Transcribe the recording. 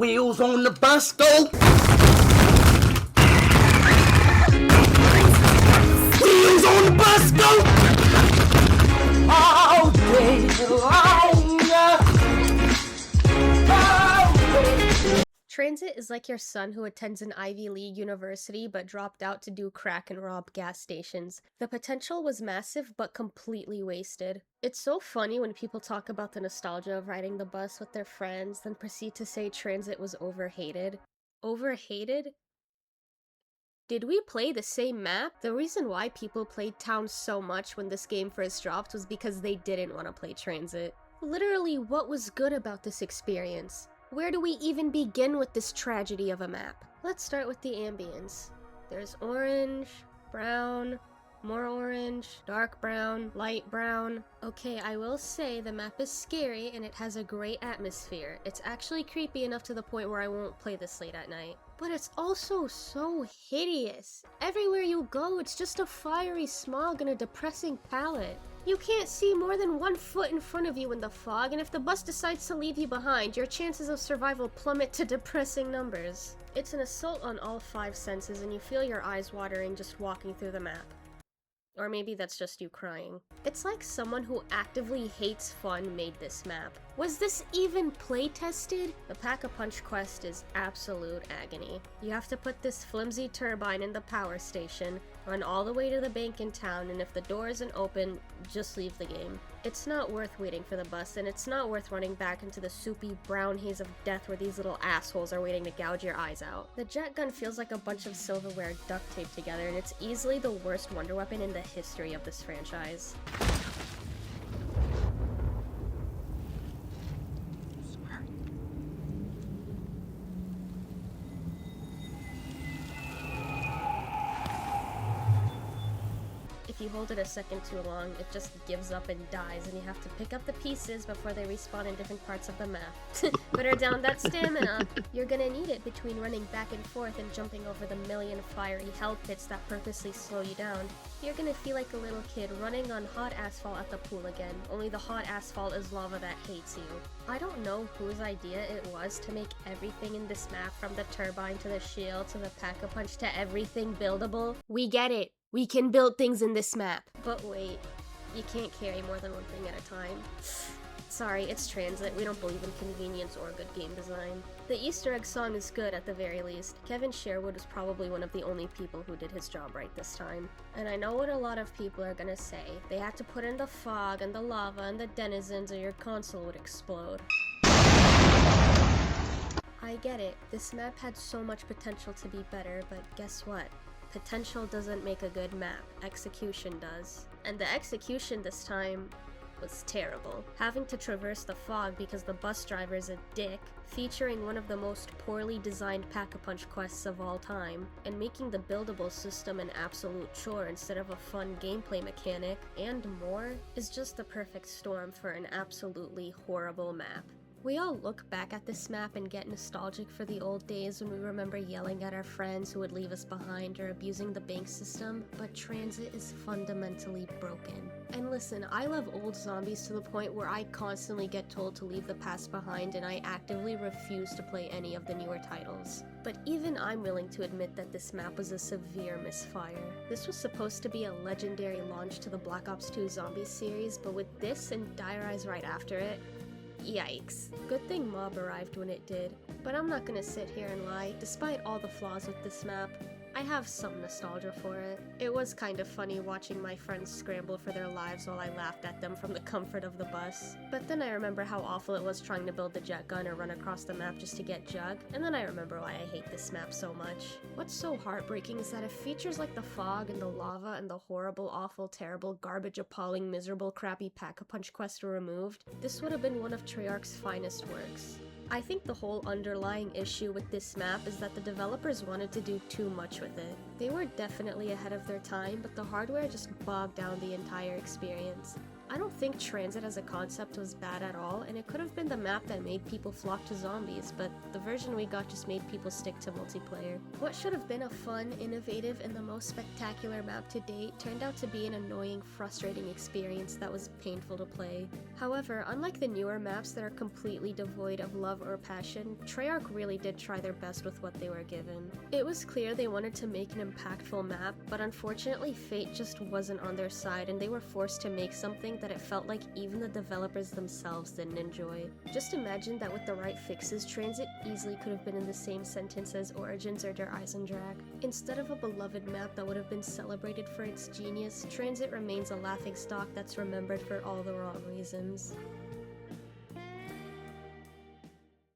Wheels on the bus go. Wheels on the bus go. All day long. Transit is like your son who attends an Ivy League university but dropped out to do crack and rob gas stations. The potential was massive but completely wasted. It's so funny when people talk about the nostalgia of riding the bus with their friends, then proceed to say Transit was overhated. Overhated? Did we play the same map? The reason why people played Town so much when this game first dropped was because they didn't want to play Transit. Literally, what was good about this experience? Where do we even begin with this tragedy of a map? Let's start with the ambience. There's orange, brown, more orange, dark brown, light brown. Okay, I will say the map is scary and it has a great atmosphere. It's actually creepy enough to the point where I won't play this late at night. But it's also so hideous. Everywhere you go, it's just a fiery smog and a depressing palette. You can't see more than 1 foot in front of you in the fog, and if the bus decides to leave you behind, your chances of survival plummet to depressing numbers. It's an assault on all 5 senses, and you feel your eyes watering just walking through the map. Or maybe that's just you crying. It's like someone who actively hates fun made this map. Was this even play-tested? The Pack-a-Punch quest is absolute agony. You have to put this flimsy turbine in the power station, run all the way to the bank in town, and if the door isn't open, just leave the game. It's not worth waiting for the bus, and it's not worth running back into the soupy brown haze of death where these little assholes are waiting to gouge your eyes out. The jet gun feels like a bunch of silverware duct taped together, and it's easily the worst wonder weapon in the history of this franchise. If you hold it a second too long, it just gives up and dies, and you have to pick up the pieces before they respawn in different parts of the map. Better down that stamina! You're gonna need it between running back and forth and jumping over the million fiery hell pits that purposely slow you down. You're gonna feel like a little kid running on hot asphalt at the pool again, only the hot asphalt is lava that hates you. I don't know whose idea it was to make everything in this map, from the turbine to the shield to the Pack-a-Punch to everything, buildable. We get it! We can build things in this map. But wait, you can't carry more than one thing at a time. Sorry, it's Transit. We don't believe in convenience or good game design. The Easter egg song is good at the very least. Kevin Sherwood was probably one of the only people who did his job right this time. And I know what a lot of people are gonna say. They had to put in the fog and the lava and the denizens or your console would explode. I get it. This map had so much potential to be better, but guess what? Potential doesn't make a good map, execution does. And the execution this time was terrible. Having to traverse the fog because the bus driver is a dick, featuring one of the most poorly designed Pack-a-Punch quests of all time, and making the buildable system an absolute chore instead of a fun gameplay mechanic, and more, is just the perfect storm for an absolutely horrible map. We all look back at this map and get nostalgic for the old days when we remember yelling at our friends who would leave us behind or abusing the bank system, but Transit is fundamentally broken. And listen, I love old zombies to the point where I constantly get told to leave the past behind and I actively refuse to play any of the newer titles. But even I'm willing to admit that this map was a severe misfire. This was supposed to be a legendary launch to the Black Ops 2 Zombies series, but with this and Dire Eyes right after it, yikes. Good thing Mob arrived when it did, but I'm not gonna sit here and lie. Despite all the flaws with this map, I have some nostalgia for it. It was kind of funny watching my friends scramble for their lives while I laughed at them from the comfort of the bus. But then I remember how awful it was trying to build the jet gun or run across the map just to get Jug, and then I remember why I hate this map so much. What's so heartbreaking is that if features like the fog and the lava and the horrible, awful, terrible, garbage, appalling, miserable, crappy Pack-a-Punch quest were removed, this would have been one of Treyarch's finest works. I think the whole underlying issue with this map is that the developers wanted to do too much with it. They were definitely ahead of their time, but the hardware just bogged down the entire experience. I don't think Transit as a concept was bad at all, and it could have been the map that made people flock to zombies, but the version we got just made people stick to multiplayer. What should have been a fun, innovative, and the most spectacular map to date turned out to be an annoying, frustrating experience that was painful to play. However, unlike the newer maps that are completely devoid of love or passion, Treyarch really did try their best with what they were given. It was clear they wanted to make an impactful map, but unfortunately fate just wasn't on their side and they were forced to make something that it felt like even the developers themselves didn't enjoy. Just imagine that with the right fixes, Transit easily could have been in the same sentence as Origins or Der Eisendrache. Instead of a beloved map that would have been celebrated for its genius, Transit remains a laughingstock that's remembered for all the wrong reasons.